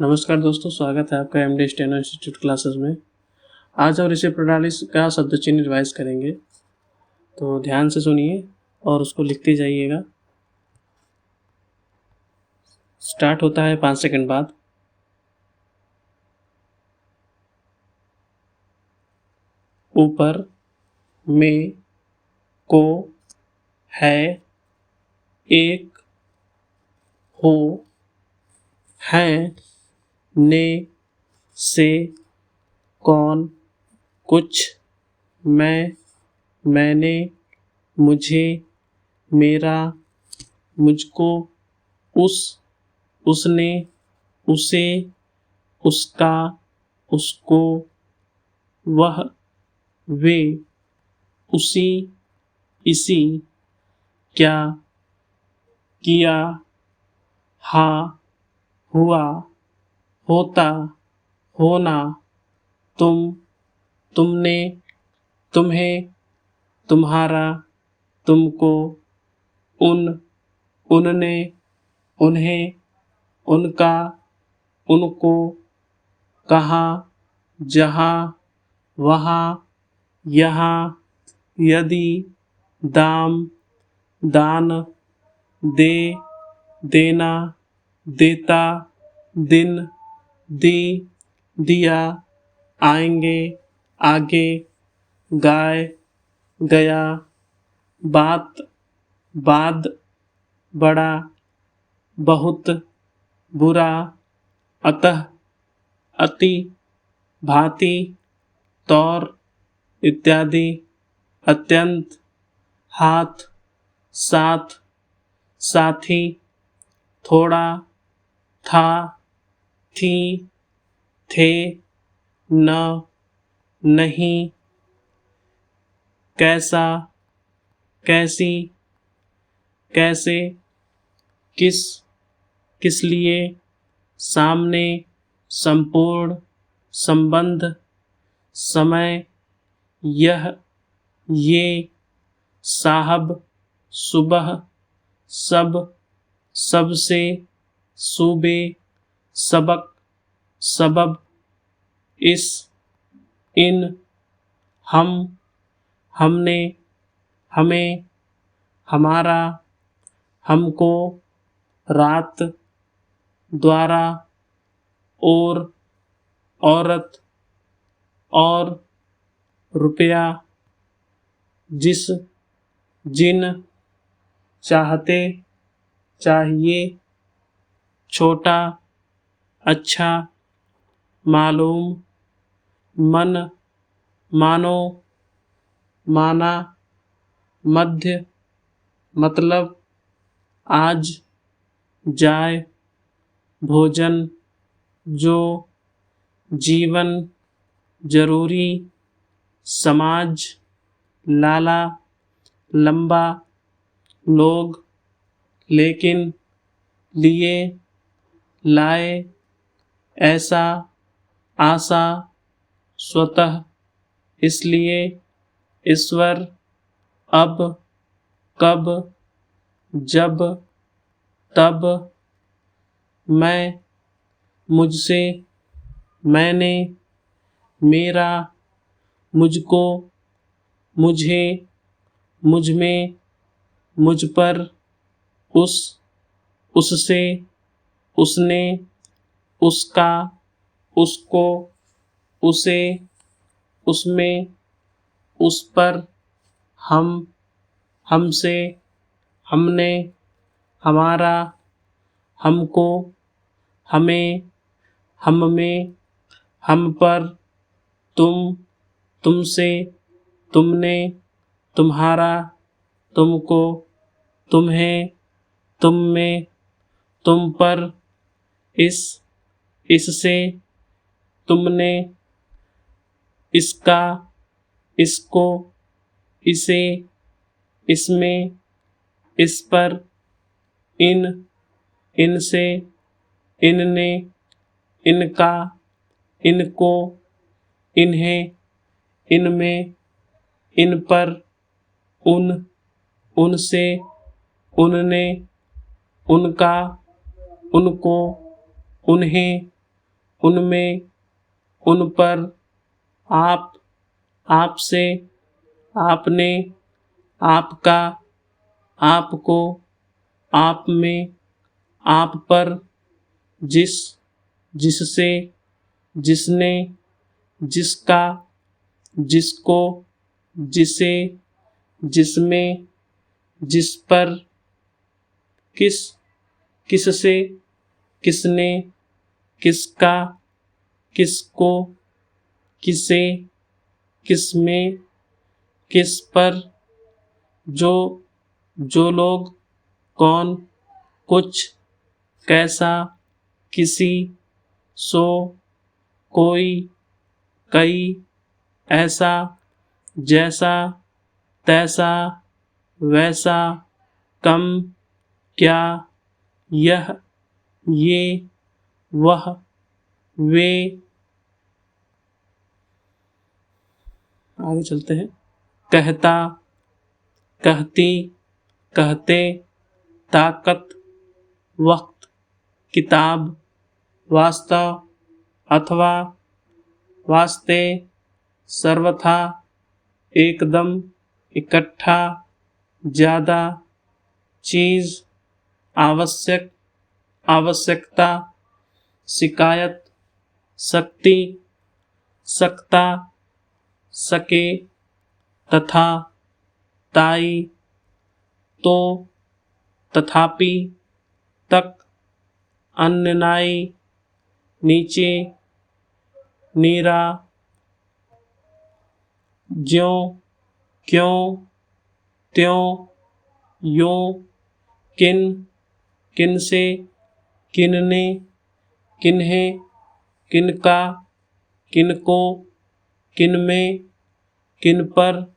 नमस्कार दोस्तों, स्वागत है आपका एमडी स्टेनो इंस्टीट्यूट क्लासेस में। आज हम ऋषि प्रणाली का शब्द चिन्ह रिवाइज करेंगे, तो ध्यान से सुनिए और उसको लिखते जाइएगा। स्टार्ट होता है 5 सेकंड बाद। ऊपर, में, को, है, एक, हो, हैं, ने, से, कौन, कुछ, मैं, मैंने, मुझे, मेरा, मुझको, उस, उसने, उसे, उसका, उसको, वह, वे, उसी, इसी, क्या, किया, हाँ, हुआ, होता, होना, तुम, तुमने, तुम्हें, तुम्हारा, तुमको, उन, उनने, उन्हें, उनका, उनको, कहाँ, जहाँ, वहाँ, यहाँ, यदि, दाम, दान, दे, देना, देता, दिन, दी, दिया, आएंगे, आगे, गाय, गया, बात, बाद, बड़ा, बहुत, बुरा, अतः, अति, भांति, तौर, इत्यादि, अत्यंत, हाथ, साथ, साथी, थोड़ा, था, थी, थे, न, नहीं, कैसा, कैसी, कैसे, किस, किस लिए, सामने, संपूर्ण, संबंध, समय, यह, ये, साहब, सुबह, सब, सबसे, सूबे, सबक, सबब, इस, इन, हम, हमने, हमें, हमारा, हमको, रात, द्वारा, और, औरत, और, रुपया, जिस, जिन, चाहते, चाहिए, छोटा, अच्छा, मालूम, मन, मानो, माना, मध्य, मतलब, आज, जाए, भोजन, जो, जीवन, जरूरी, समाज, लाला, लंबा, लोग, लेकिन, लिए, लाए, ऐसा, आशा, स्वतः, इसलिए, ईश्वर, अब, कब, जब, तब, मैं, मुझसे, मैंने, मेरा, मुझको, मुझे, मुझमें, मुझ पर, उस, उससे, उसने, उसका, उसको, उसे, उसमें, उस पर, हम, हमसे, हमने, हमारा, हमको, हमें, हममें, हम पर, तुम, तुमसे, तुमने, तुम्हारा, तुमको, तुम्हें, तुम में, तुम पर, इस, इससे, तुमने, इसका, इसको, इसे, इसमें, इस पर, इन, इनसे, इनने, इनका, इनको, इन्हें, इनमें, इन पर, उन, उनसे, उनने, उनका, उनको, उन्हें, उनमें, उन पर, आप, आपसे, आपने, आपका, आपको, आप में, आप पर, जिस, जिससे, जिसने, जिसका, जिसको, जिसे, जिसमें, जिस पर, किस, किससे, किसने, किसका, किसको, किसे, किसमें, किस पर, जो, जो लोग, कौन, कुछ, कैसा, किसी, सो, कोई, कई, ऐसा, जैसा, तैसा, वैसा, कम, क्या, यह, ये, वह, वे। आगे चलते हैं। कहता, कहती, कहते, ताकत, वक्त, किताब, वास्तव, अथवा, वास्ते, सर्वथा, एकदम, इकट्ठा, ज़्यादा, चीज़, आवश्यक, आवश्यकता, शिकायत, शक्ति, सकता, सके, तथा, ताई, तो, तथापि, तक, अन्यनाई, नीचे, नीरा, ज्यों, क्यों, त्यों, यों, किन, किनसे, किनने, किन्हें, किनका, किनको, किनमें, किन पर,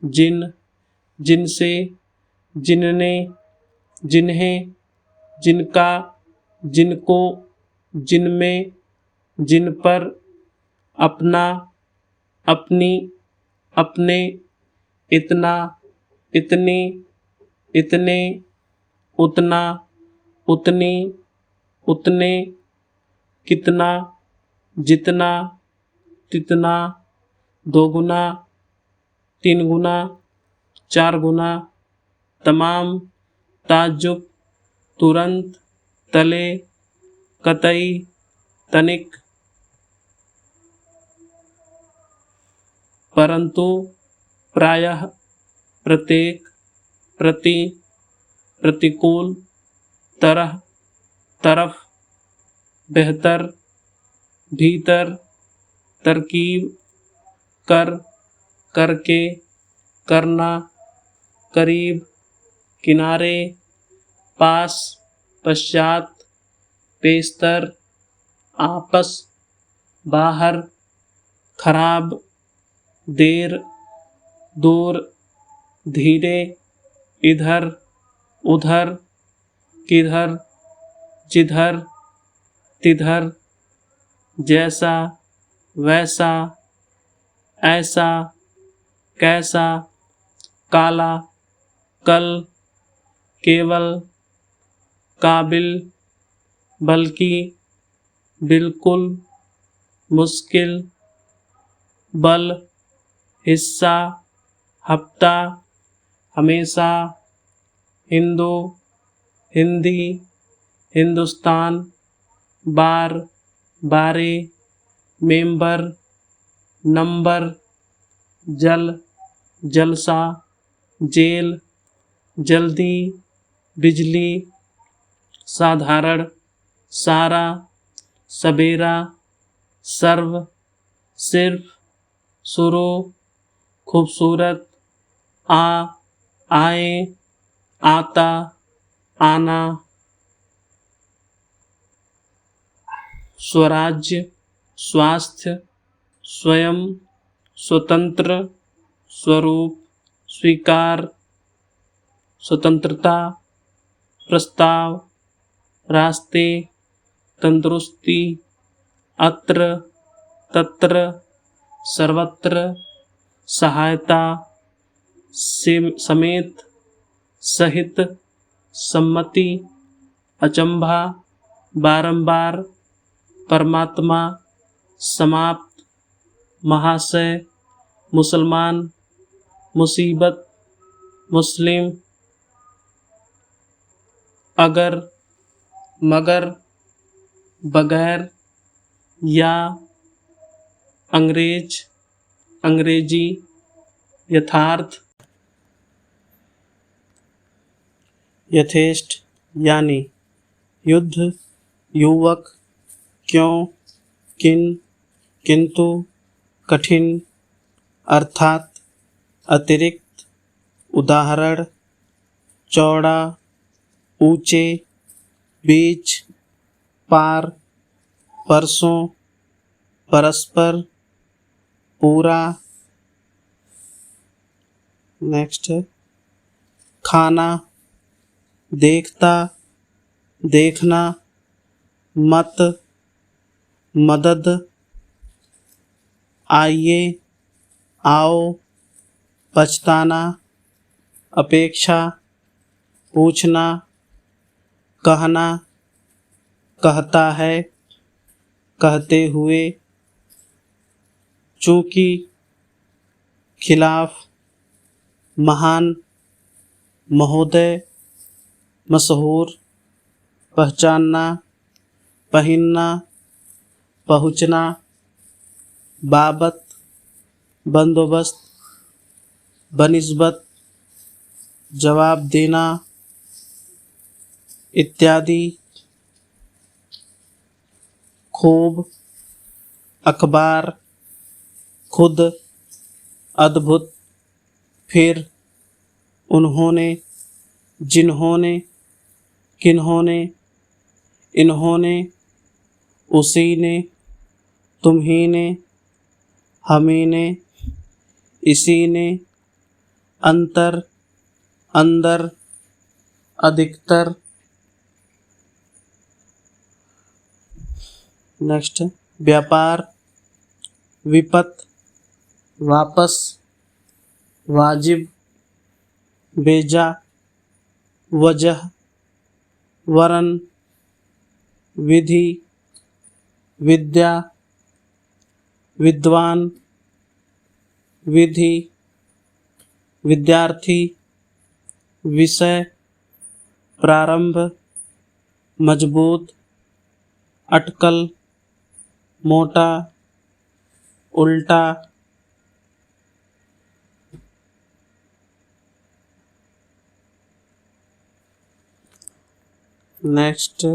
जिन, जिनसे, जिनने, जिन्हें, जिनका, जिनको, जिनमें, जिन पर, अपना, अपनी, अपने, इतना, इतनी, इतने, उतना, उतनी, उतने, कितना, जितना, तितना, दोगुना, तीन गुना, चार गुना, तमाम, ताज्जुब, तुरंत, तले, कतई, तनिक, परंतु, प्रायः, प्रत्येक, प्रति, प्रतिकूल, तरह, तरफ, बेहतर, भीतर, तरकीब, कर, करके, करना, करीब, किनारे, पास, पश्चात, पेस्तर, आपस, बाहर, खराब, देर, दूर, धीरे, इधर, उधर, किधर, जिधर, तिधर, जैसा, वैसा, ऐसा, कैसा, काला, कल, केवल, काबिल, बल्कि, बिल्कुल, मुश्किल, बल, हिस्सा, हफ्ता, हमेशा, हिंदू, हिंदी, हिंदुस्तान, बार, बारे, मेंबर, नंबर, जल, जलसा, जेल, जल्दी, बिजली, साधारण, सारा, सवेरा, सर्व, सिर्फ, शुरू, खूबसूरत, आए, आता, आना, स्वराज्य, स्वास्थ्य, स्वयं, स्वतंत्र, स्वरूप, स्वीकार, स्वतंत्रता, प्रस्ताव, रास्ते, तंदुरुस्ती, अत्र, तत्र, सर्वत्र, सहायता, समेत, सहित, सम्मति, अचंभा, बारंबार, परमात्मा, समाप्त, महाशय, मुसलमान, मुसीबत, मुस्लिम, अगर, मगर, बगैर, या, अंग्रेज, अंग्रेजी, यथार्थ, यथेष्ट यानी युद्ध, युवक, क्यों, किन, किंतु, कठिन, अर्थात, अतिरिक्त, उदाहरण, चौड़ा, ऊंचे, बीच, पार, परसों, परस्पर, पूरा। नेक्स्ट है खाना, देखता, देखना, मत, मदद, आइए, आओ, पछताना, अपेक्षा, पूछना, कहना, कहता है, कहते हुए, चूंकि, खिलाफ, महान, महोदय, मशहूर, पहचानना, पहनना, पहुँचना, बाबत, बंदोबस्त, बनिस्बत, जवाब देना, इत्यादि। खूब, अखबार, खुद, अद्भुत, फिर, उन्होंने, जिन्होंने, किन्होंने, इन्होंने, उसी ने, तुम्ही ने, हमी ने, इसी ने, अंतर, अंदर, अधिकतर। नेक्स्ट व्यापार, विपत, वापस, वाजिब, बेजा, वजह, वरन, विधि, विद्या, विद्वान, विधि, विद्यार्थी, विषय, प्रारंभ, मजबूत, अटकल, मोटा, उल्टा। नेक्स्ट